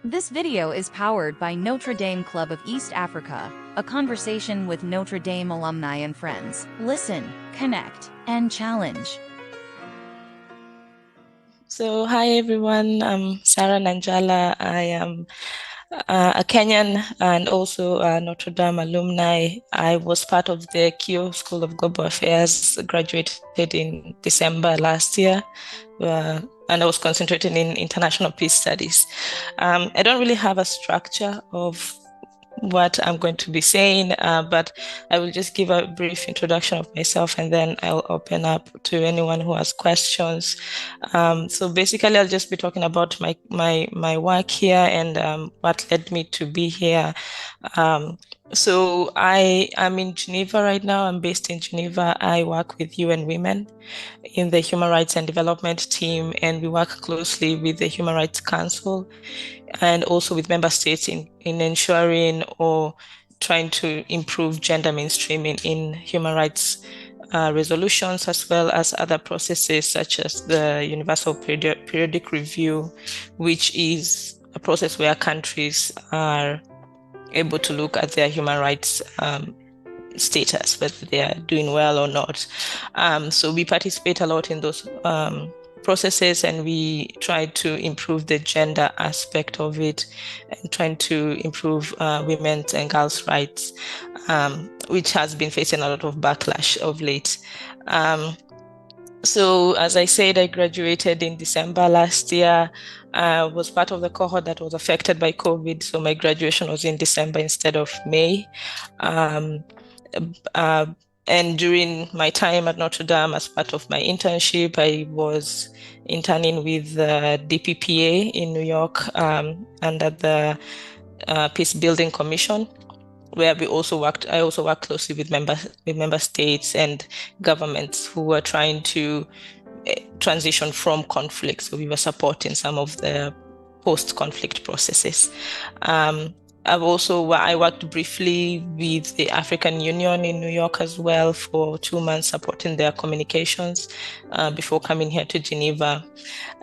This video is powered by Notre Dame Club of East Africa, a conversation with Notre Dame alumni and friends. Listen, connect, and challenge. So, hi everyone. I'm Sarah Nanjala. I am a Kenyan and also a Notre Dame alumni. I was part of the KIO School of Global Affairs, graduated in December last year, and I was concentrating in international peace studies. I don't really have a structure of what I'm going to be saying, but I will just give a brief introduction of myself and then I'll open up to anyone who has questions. So basically, I'll just be talking about my work here and what led me to be here. So I am in Geneva right now. I'm based in Geneva. I work with UN Women in the Human Rights and Development team, and we work closely with the Human Rights Council and also with member states in ensuring or trying to improve gender mainstreaming in human rights resolutions, as well as other processes such as the Universal Periodic Review, which is a process where countries are able to look at their human rights status, whether they are doing well or not. So we participate a lot in those processes, and we try to improve the gender aspect of it and trying to improve women's and girls' rights, which has been facing a lot of backlash of late. So as I said, I graduated in December last year. I was part of the cohort that was affected by COVID, so my graduation was in December instead of May. Um, uh, and during my time at Notre Dame, as part of my internship, I was interning with the DPPA in New York under the Peace Building Commission, where I also worked closely with member states and governments who were trying to transition from conflict. So we were supporting some of the post-conflict processes. I worked briefly with the African Union in New York as well for 2 months, supporting their communications before coming here to Geneva.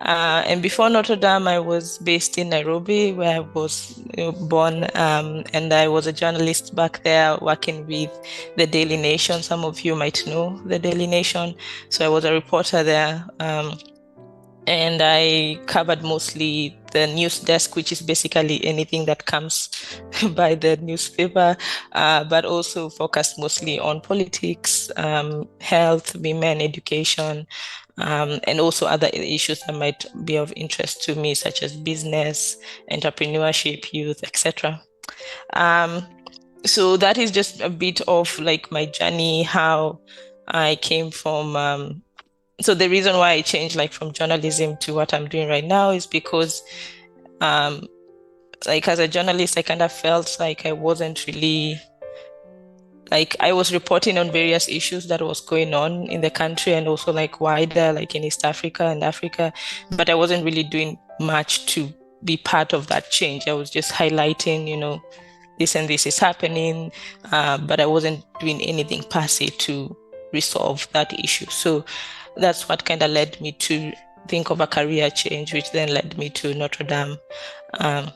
And before Notre Dame, I was based in Nairobi, where I was born, and I was a journalist back there working with the Daily Nation. Some of you might know the Daily Nation. So I was a reporter there. And I covered mostly the news desk, which is basically anything that comes by the newspaper, but also focused mostly on politics, health, women, education, and also other issues that might be of interest to me, such as business, entrepreneurship, youth, etc. So that is just a bit of like my journey, how I came from so the reason why I changed like from journalism to what I'm doing right now is because like as a journalist, I kind of felt like I wasn't really like I was reporting on various issues that was going on in the country and also like wider, like in East Africa and Africa, but I wasn't really doing much to be part of that change. I was just highlighting, this and this is happening, but I wasn't doing anything per se to resolve that issue. So that's what kind of led me to think of a career change, which then led me to Notre Dame, and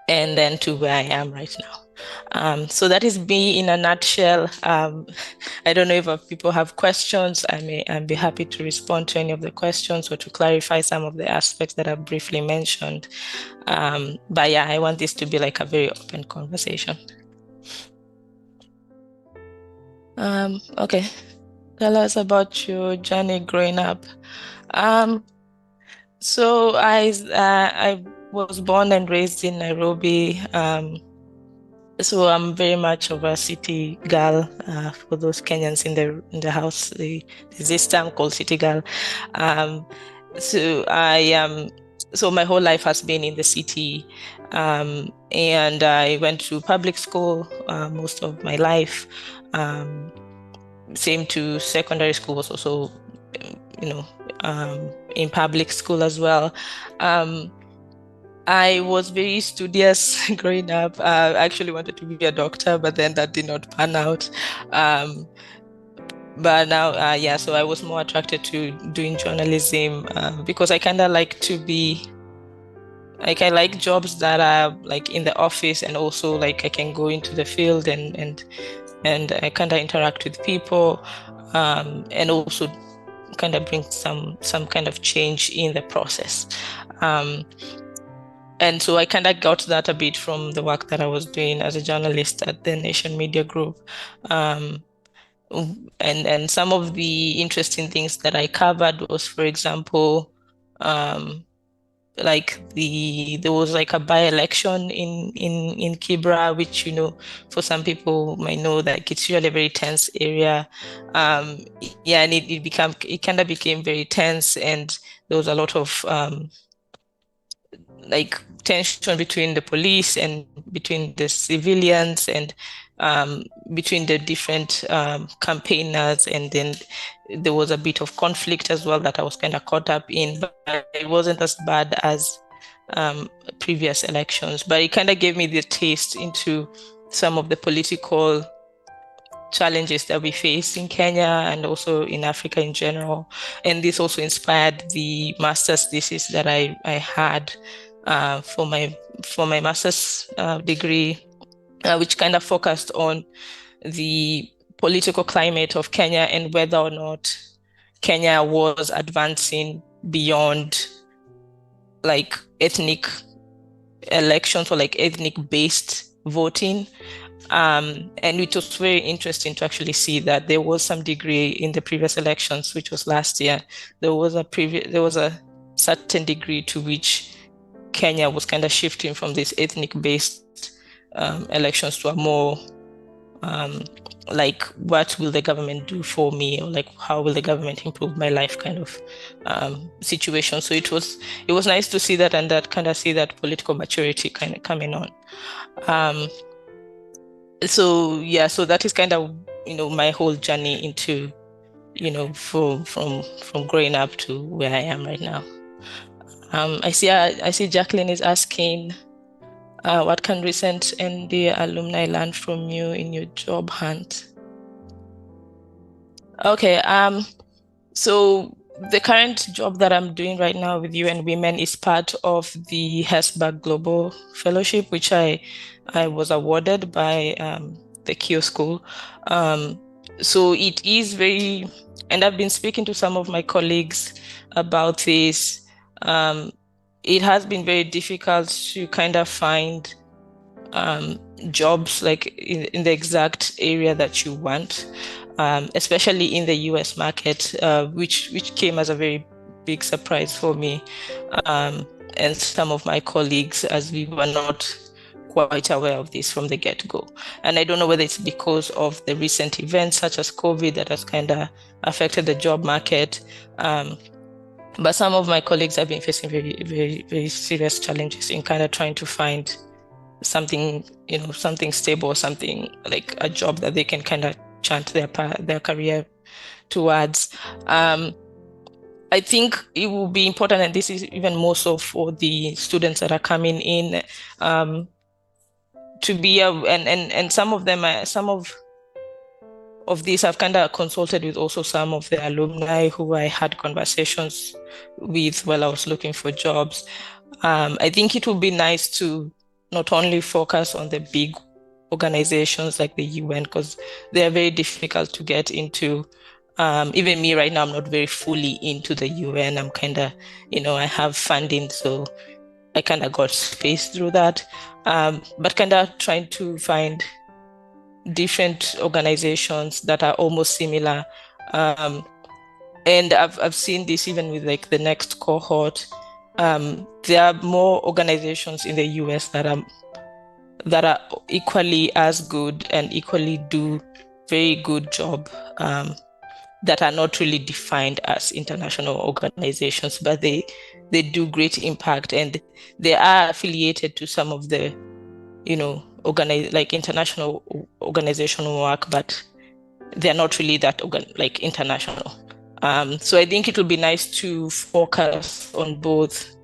then to where I am right now. So that is me in a nutshell. I don't know if people have questions. I'd be happy to respond to any of the questions or to clarify some of the aspects that I've briefly mentioned. But yeah, I want this to be like a very open conversation. Okay, tell us about your journey growing up. So I was born and raised in Nairobi. So I'm very much of a city girl. For those Kenyans in the house, there's this term called city girl. Um, so so my whole life has been in the city, and I went to public school most of my life. Same to secondary school was also, you know, in public school as well. I was very studious growing up. I actually wanted to be a doctor, but then that did not pan out. But now, yeah, so I was more attracted to doing journalism because I kind of like to be Like I like jobs that are like in the office, and also like I can go into the field and I kind of interact with people, and also kind of bring some kind of change in the process. Um, and so I kind of got that a bit from the work that I was doing as a journalist at the Nation Media Group. Um, and some of the interesting things that I covered was, for example, um, like there was like a by-election in Kibra, which, for some people might know that it's usually a very tense area. Yeah, and it kind of became very tense, and there was a lot of like tension between the police and between the civilians, and um, between the different campaigners, and then there was a bit of conflict as well that I was kind of caught up in, but it wasn't as bad as previous elections. But it kind of gave me the taste into some of the political challenges that we face in Kenya and also in Africa in general. And this also inspired the master's thesis that I had for my master's degree, which kind of focused on the political climate of Kenya and whether or not Kenya was advancing beyond like ethnic elections or like ethnic based voting. And it was very interesting to actually see that there was some degree in the previous elections, which was last year. There was a certain degree to which Kenya was kind of shifting from these ethnic based elections to a more like, what will the government do for me, or like how will the government improve my life kind of situation. So it was nice to see that, and that kind of see that political maturity kind of coming on. So yeah, so that is kind of my whole journey into from growing up to where I am right now. I see Jacqueline is asking, what can recent ND alumni learn from you in your job hunt? Okay, so the current job that I'm doing right now with UN Women is part of the Hesberg Global Fellowship, which I was awarded by the Kyo School. So it is very, and I've been speaking to some of my colleagues about this. It has been very difficult to kind of find jobs like in the exact area that you want. Especially in the US market, which came as a very big surprise for me and some of my colleagues, as we were not quite aware of this from the get-go. And I don't know whether it's because of the recent events such as COVID that has kind of affected the job market. But some of my colleagues have been facing very, very, very serious challenges in kind of trying to find something, something stable, something like a job that they can kind of chant their career towards. I think it will be important, and this is even more so for the students that are coming in, to be and some of them, some of these I've kind of consulted with also some of the alumni who I had conversations with while I was looking for jobs. I think it would be nice to not only focus on the big organizations like the UN, because they are very difficult to get into. Even me right now, I'm not very fully into the UN. I'm kind of, I have funding, so I kind of got space through that. But kind of trying to find different organizations that are almost similar. And I've seen this even with like the next cohort. There are more organizations in the US that are equally as good and equally do very good job, that are not really defined as international organizations, but they do great impact, and they are affiliated to some of the like international organizational work, but they're not really that like international. So I think it will be nice to focus on both,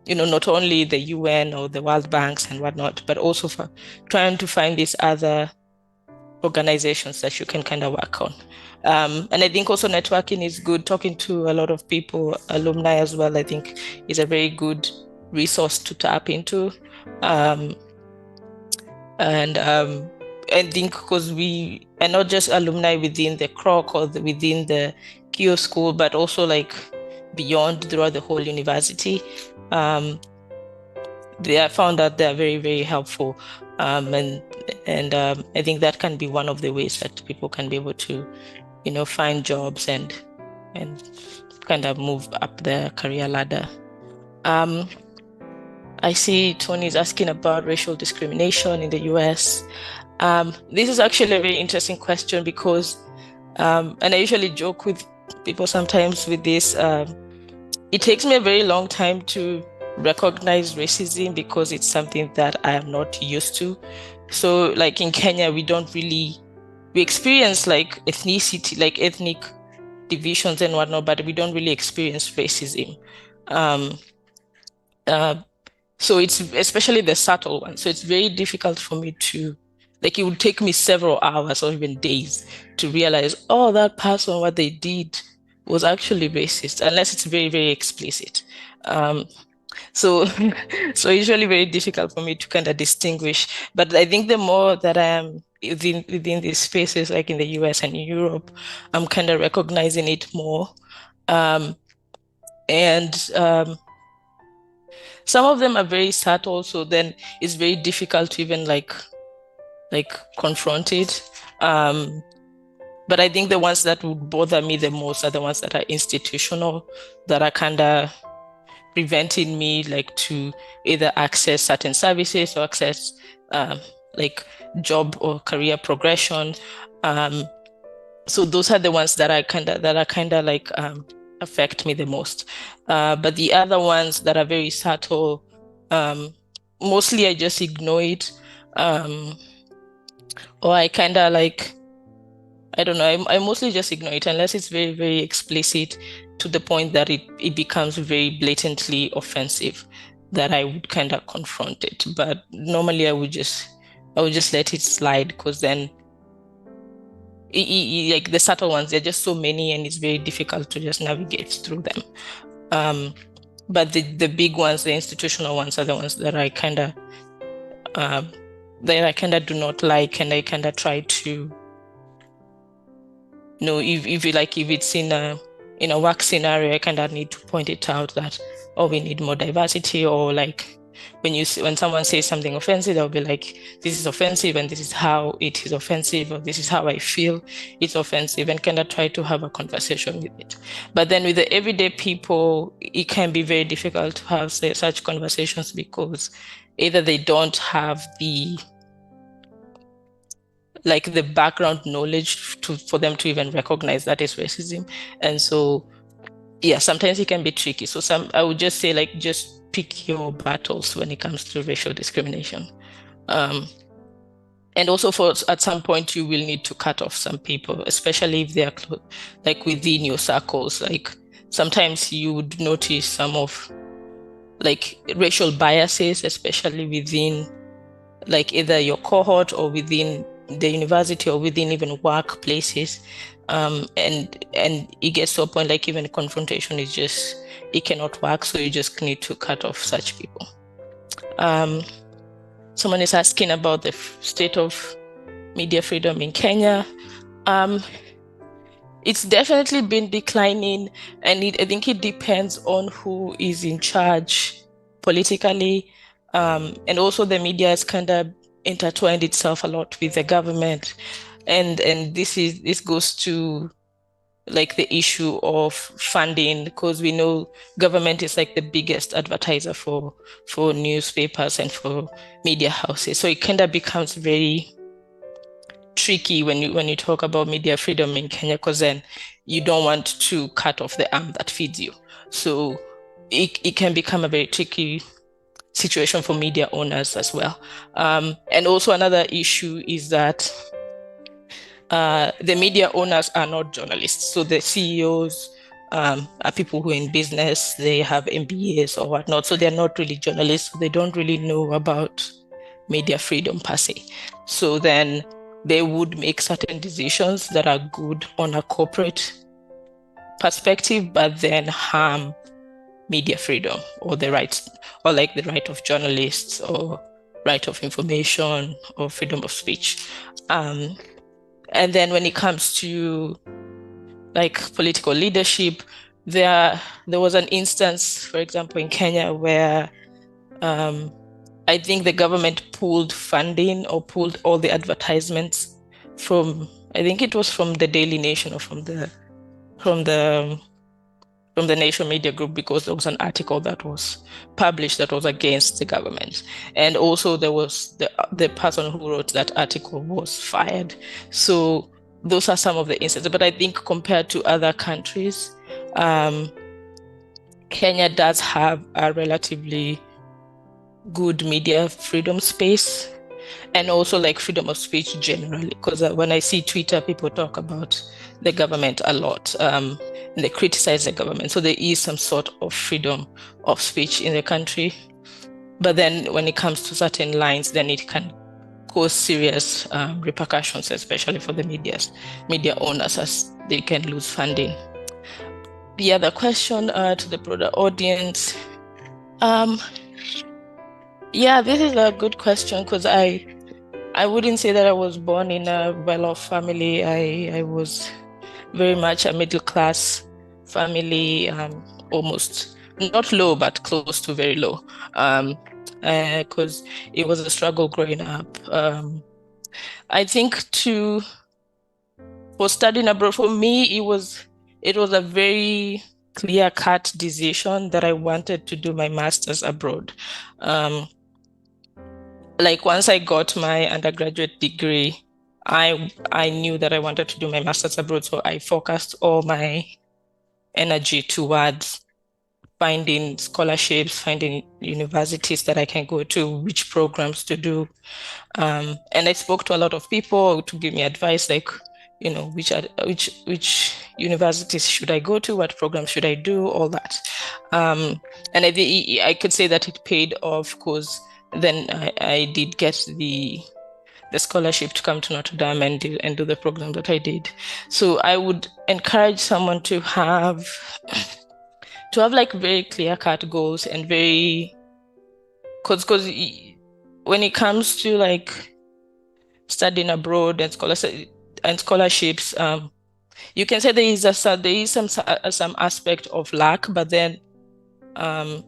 not only the UN or the World Banks and whatnot, but also for trying to find these other organizations that you can kind of work on. And I think also networking is good. Talking to a lot of people, alumni as well, I think is a very good resource to tap into. And I think because we are not just alumni within the Kroc or within the Kyo school, but also like beyond throughout the whole university. I found that they're very, very helpful. And I think that can be one of the ways that people can be able to, find jobs and kind of move up the career ladder. I see Tony's asking about racial discrimination in the US. This is actually a very interesting question because, and I usually joke with people sometimes with this, it takes me a very long time to recognize racism because it's something that I am not used to. So like in Kenya, we experience like ethnicity, like ethnic divisions and whatnot, but we don't really experience racism. So it's especially the subtle one. So it's very difficult for me to, like, it would take me several hours or even days to realize, oh, that person, what they did was actually racist, unless it's very, very explicit. So usually very difficult for me to kind of distinguish. But I think the more that I am within these spaces, like in the US and Europe, I'm kind of recognizing it more. Some of them are very subtle, so then it's very difficult to even like confront it. But I think the ones that would bother me the most are the ones that are institutional, that are kind of preventing me like to either access certain services or access like job or career progression. So those are the ones that are kind of like affect me the most. But the other ones that are very subtle, mostly I just ignore it. Or I kind of like, I don't know, I mostly just ignore it unless it's very, very explicit to the point that it becomes very blatantly offensive, that I would kind of confront it. But normally I would just let it slide, because then like the subtle ones, there are just so many and it's very difficult to just navigate through them. But the big ones, the institutional ones, are the ones that I kind of do not like, and I kind of try to, if it's in a work scenario, I kind of need to point it out that, oh, we need more diversity, or like when someone says something offensive, they'll be like, this is offensive and this is how it is offensive, or this is how I feel it's offensive, and kind of try to have a conversation with it. But then with the everyday people, it can be very difficult to have such conversations, because either they don't have the background knowledge for them to even recognize that is racism. And so, yeah, sometimes it can be tricky. So I would just say, like, just pick your battles when it comes to racial discrimination. And also at some point, you will need to cut off some people, especially if they are like within your circles. Like sometimes you would notice some of like racial biases, especially within like either your cohort or within the university or within even workplaces. And it gets to a point like even confrontation is just, it cannot work. So you just need to cut off such people. Someone is asking about the state of media freedom in Kenya. It's definitely been declining, and I think it depends on who is in charge politically. And also the media has kind of intertwined itself a lot with the government. And this goes to like the issue of funding, because we know government is like the biggest advertiser for newspapers and for media houses. So it kind of becomes very tricky when you talk about media freedom in Kenya, because then you don't want to cut off the arm that feeds you. So it can become a very tricky situation for media owners as well. And also another issue is that the media owners are not journalists. So the CEOs are people who are in business, they have MBAs or whatnot. So they're not really journalists. So they don't really know about media freedom per se. So then they would make certain decisions that are good on a corporate perspective, but then harm media freedom or the rights, or like the right of journalists or right of information or freedom of speech. And then when it comes to like political leadership, there was an instance, for example, in Kenya where I think the government pulled funding or pulled all the advertisements from, I think it was from the Daily Nation or from the Nation Media Group, because there was an article that was published that was against the government, and also there was the person who wrote that article was fired. So those are some of the instances. But I think compared to other countries, Kenya does have a relatively good media freedom space, and also like freedom of speech generally, because when I see Twitter, people talk about the government a lot, and they criticize the government. So there is some sort of freedom of speech in the country. But then when it comes to certain lines, then it can cause serious repercussions, especially for the media owners, as they can lose funding. The other question to the broader audience, yeah, this is a good question, because I wouldn't say that I was born in a well-off family. I was very much a middle-class family, almost not low, but close to very low, because it was a struggle growing up. I think for studying abroad, for me, it was a very clear-cut decision that I wanted to do my master's abroad. Like once I got my undergraduate degree, I knew that I wanted to do my master's abroad, so I focused all my energy towards finding scholarships, finding universities that I can go to, which programs to do. And I spoke to a lot of people to give me advice, like, which universities should I go to, what programs should I do, all that. And I could say that it paid off, because then I did get the scholarship to come to Notre Dame and do the program that I did. So I would encourage someone to have like very clear-cut goals, and very, because when it comes to like studying abroad and scholarships, you can say there is some aspect of luck, but then on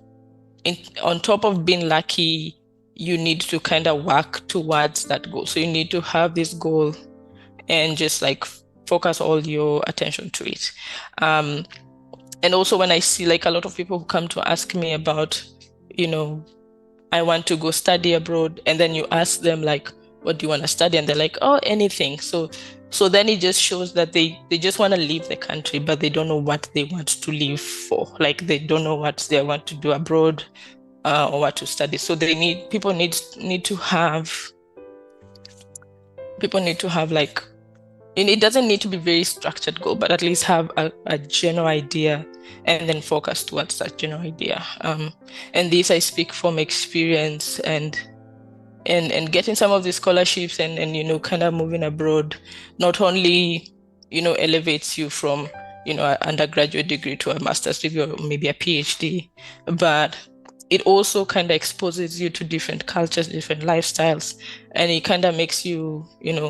top of being lucky, you need to kind of work towards that goal. So you need to have this goal and just like focus all your attention to it. And also when I see like a lot of people who come to ask me about, I want to go study abroad, and then you ask them like, what do you want to study? And they're like, oh, anything. So then it just shows that they just want to leave the country, but they don't know what they want to leave for. Like they don't know what they want to do abroad, or what to study. So people need to have like, it doesn't need to be very structured goal, but at least have a general idea and then focus towards that general idea. And this I speak from experience, and getting some of the scholarships and kind of moving abroad not only elevates you from an undergraduate degree to a master's degree or maybe a PhD, but it also kind of exposes you to different cultures, different lifestyles, and it kind of makes you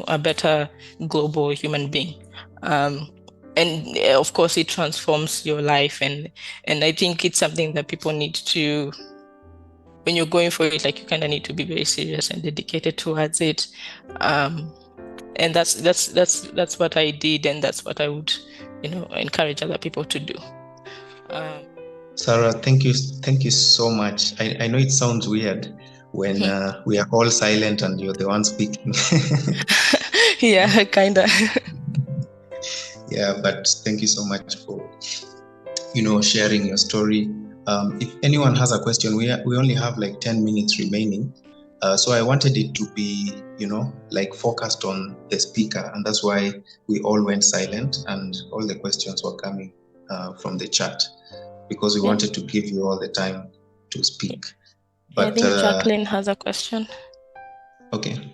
a better global human being. And of course it transforms your life, and I think it's something that people need to, when you're going for it, like you kind of need to be very serious and dedicated towards it. And that's what I did, and that's what I would encourage other people to do. Sarah, thank you so much. I know it sounds weird when we are all silent and you're the one speaking. Yeah, kind of. Yeah, but thank you so much for sharing your story. If anyone has a question, we only have like 10 minutes remaining. So I wanted it to be, like focused on the speaker, and that's why we all went silent and all the questions were coming from the chat, because we wanted to give you all the time to speak. But I think Jacqueline has a question. Okay.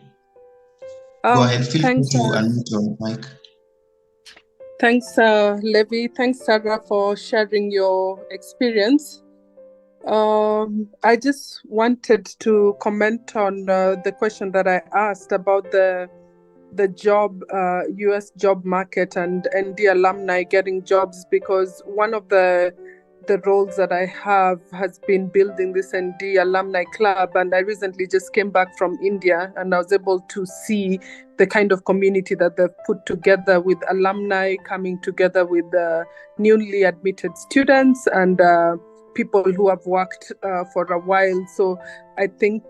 Go ahead, feel free to unmute your mic. Thanks, Levi. Thanks, Sarah, for sharing your experience. I just wanted to comment on the question that I asked about the job, US job market and ND alumni getting jobs, because one of the roles that I have has been building this ND alumni club, and I recently just came back from India and I was able to see the kind of community that they've put together, with alumni coming together with newly admitted students and people who have worked for a while. So I think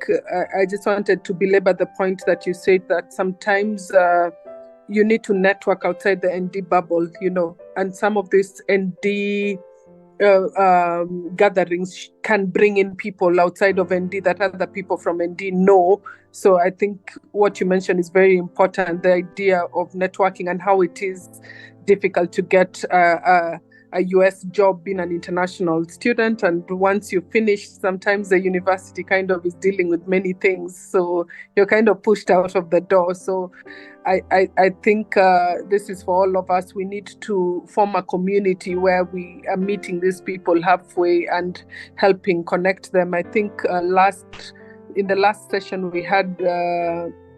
I just wanted to belabor the point that you said, that sometimes you need to network outside the ND bubble, and some of these ND gatherings can bring in people outside of ND that other people from ND know. So I think what you mentioned is very important, the idea of networking and how it is difficult to get a US job being an international student. And once you finish, sometimes the university kind of is dealing with many things. So you're kind of pushed out of the door. So I think this is for all of us. We need to form a community where we are meeting these people halfway and helping connect them. I think in the last session we had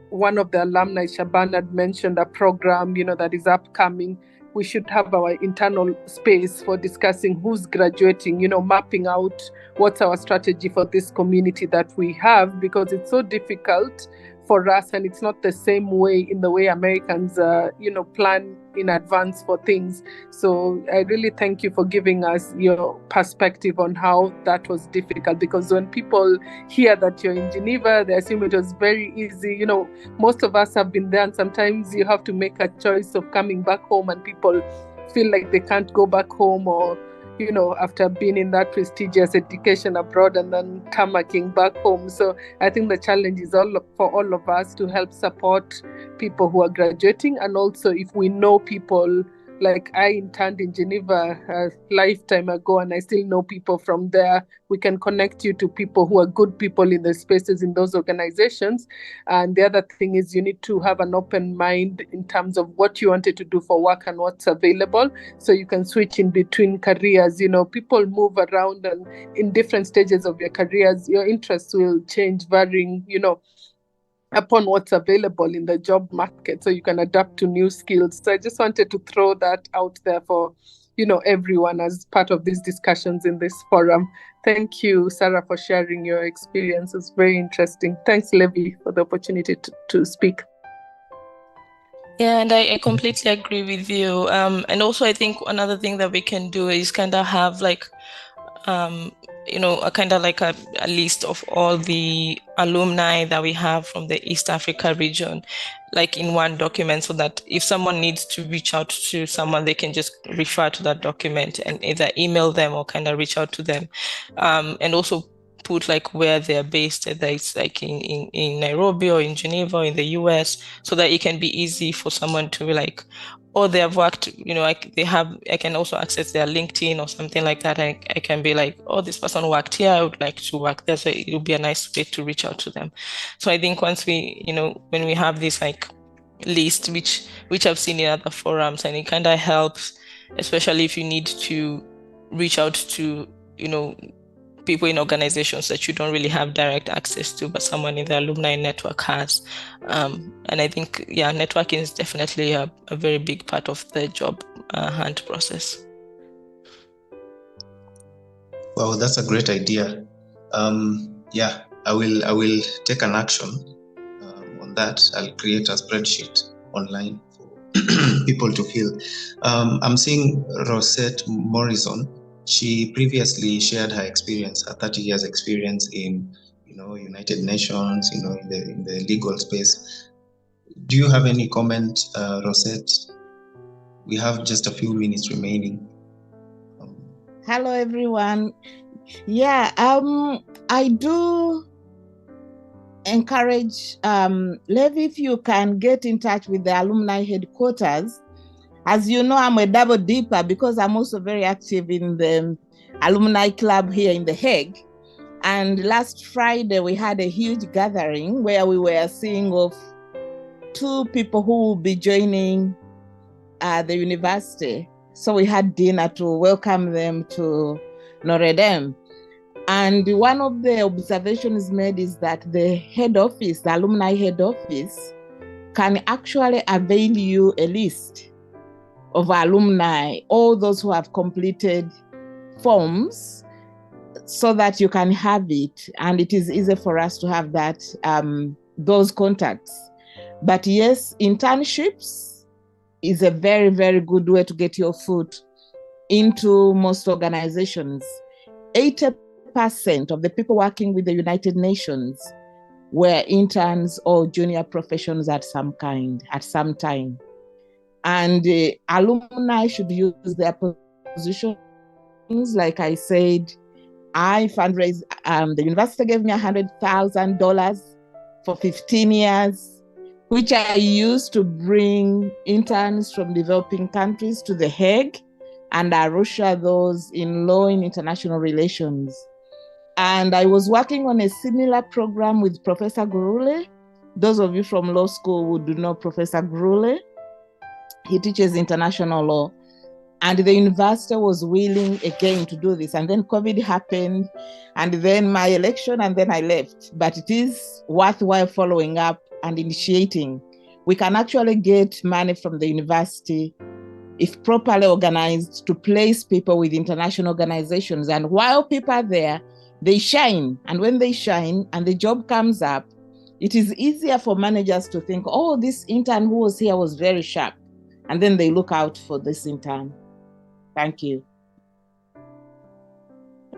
one of the alumni, Shaban, had mentioned a program, that is upcoming. We should have our internal space for discussing who's graduating, mapping out what's our strategy for this community that we have, because it's so difficult for us, and it's not the same way in the way Americans, plan in advance for things. So I really thank you for giving us your perspective on how that was difficult, because when people hear that you're in Geneva, they assume it was very easy. Most of us have been there, and sometimes you have to make a choice of coming back home, and people feel like they can't go back home, or after being in that prestigious education abroad and then tamaking back home. So I think the challenge is for all of us to help support people who are graduating. And also, if we know people, like I interned in Geneva a lifetime ago, and I still know people from there, we can connect you to people who are good people in the spaces in those organizations. And the other thing is, you need to have an open mind in terms of what you wanted to do for work and what's available, so you can switch in between careers. People move around, and in different stages of your careers, your interests will change, varying, upon what's available in the job market, so you can adapt to new skills. So I just wanted to throw that out there for everyone as part of these discussions in this forum. Thank you, Sarah, for sharing your experience. It's very interesting. Thanks, Levi, for the opportunity to speak. Yeah, and I completely agree with you. And also, I think another thing that we can do is kind of have like a kind of like a list of all the alumni that we have from the East Africa region, like in one document, so that if someone needs to reach out to someone, they can just refer to that document and either email them or kind of reach out to them. And also put like where they're based, whether it's like in Nairobi or in Geneva or in the US, so that it can be easy for someone to be like, or they have worked, I can also access their LinkedIn or something like that. I can be like, oh, this person worked here, I would like to work there. So it will be a nice way to reach out to them. So I think once we, when we have this like list, which I've seen in other forums, and it kind of helps, especially if you need to reach out to, people in organizations that you don't really have direct access to, but someone in the alumni network has. And I think, networking is definitely a very big part of the job hunt process. Wow, that's a great idea. I will take an action on that. I'll create a spreadsheet online for people to fill. I'm seeing Rosette Morrison. She previously shared her experience, her 30 years experience in, United Nations, in the legal space. Do you have any comment, Rosette? We have just a few minutes remaining. Hello, everyone. Yeah, I do encourage Levi, if you can get in touch with the alumni headquarters. As you know, I'm a double dipper because I'm also very active in the alumni club here in The Hague. And last Friday, we had a huge gathering where we were seeing of 2 people who will be joining the university. So we had dinner to welcome them to notredame. And one of the observations made is that the head office, the alumni head office, can actually avail you a list of alumni, all those who have completed forms, so that you can have it. And it is easy for us to have that, those contacts. But yes, internships is a very, very good way to get your foot into most organizations. 80% of the people working with the United Nations were interns or junior professionals at some kind, at some time. And alumni should use their positions. Like I said, I fundraised, the university gave me $100,000 for 15 years, which I used to bring interns from developing countries to The Hague and Arusha, those in law and international relations. And I was working on a similar program with Professor Gurule. Those of you from law school would know Professor Gurule. He teaches international law. And the university was willing again to do this. And then COVID happened, and then my election, and then I left. But it is worthwhile following up and initiating. We can actually get money from the university, if properly organized, to place people with international organizations. And while people are there, they shine. And when they shine and the job comes up, it is easier for managers to think, oh, this intern who was here was very sharp. And then they look out for this intern. Thank you.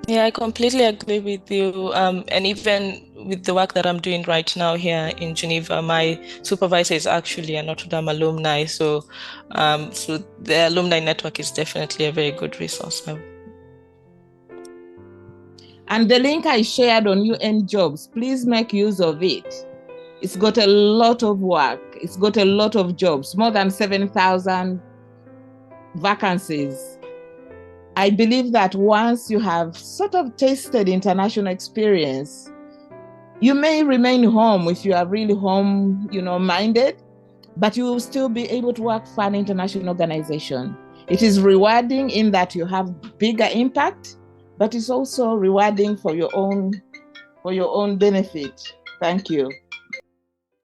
Yeah, I completely agree with you. And even with the work that I'm doing right now here in Geneva, my supervisor is actually a Notre Dame alumni. So the alumni network is definitely a very good resource. And the link I shared on UN Jobs, please make use of it. It's got a lot of work. It's got a lot of jobs, more than 7,000 vacancies. I believe that once you have sort of tasted international experience, you may remain home if you are really home, minded, but you will still be able to work for an international organization. It is rewarding in that you have bigger impact, but it's also rewarding for your own benefit. Thank you.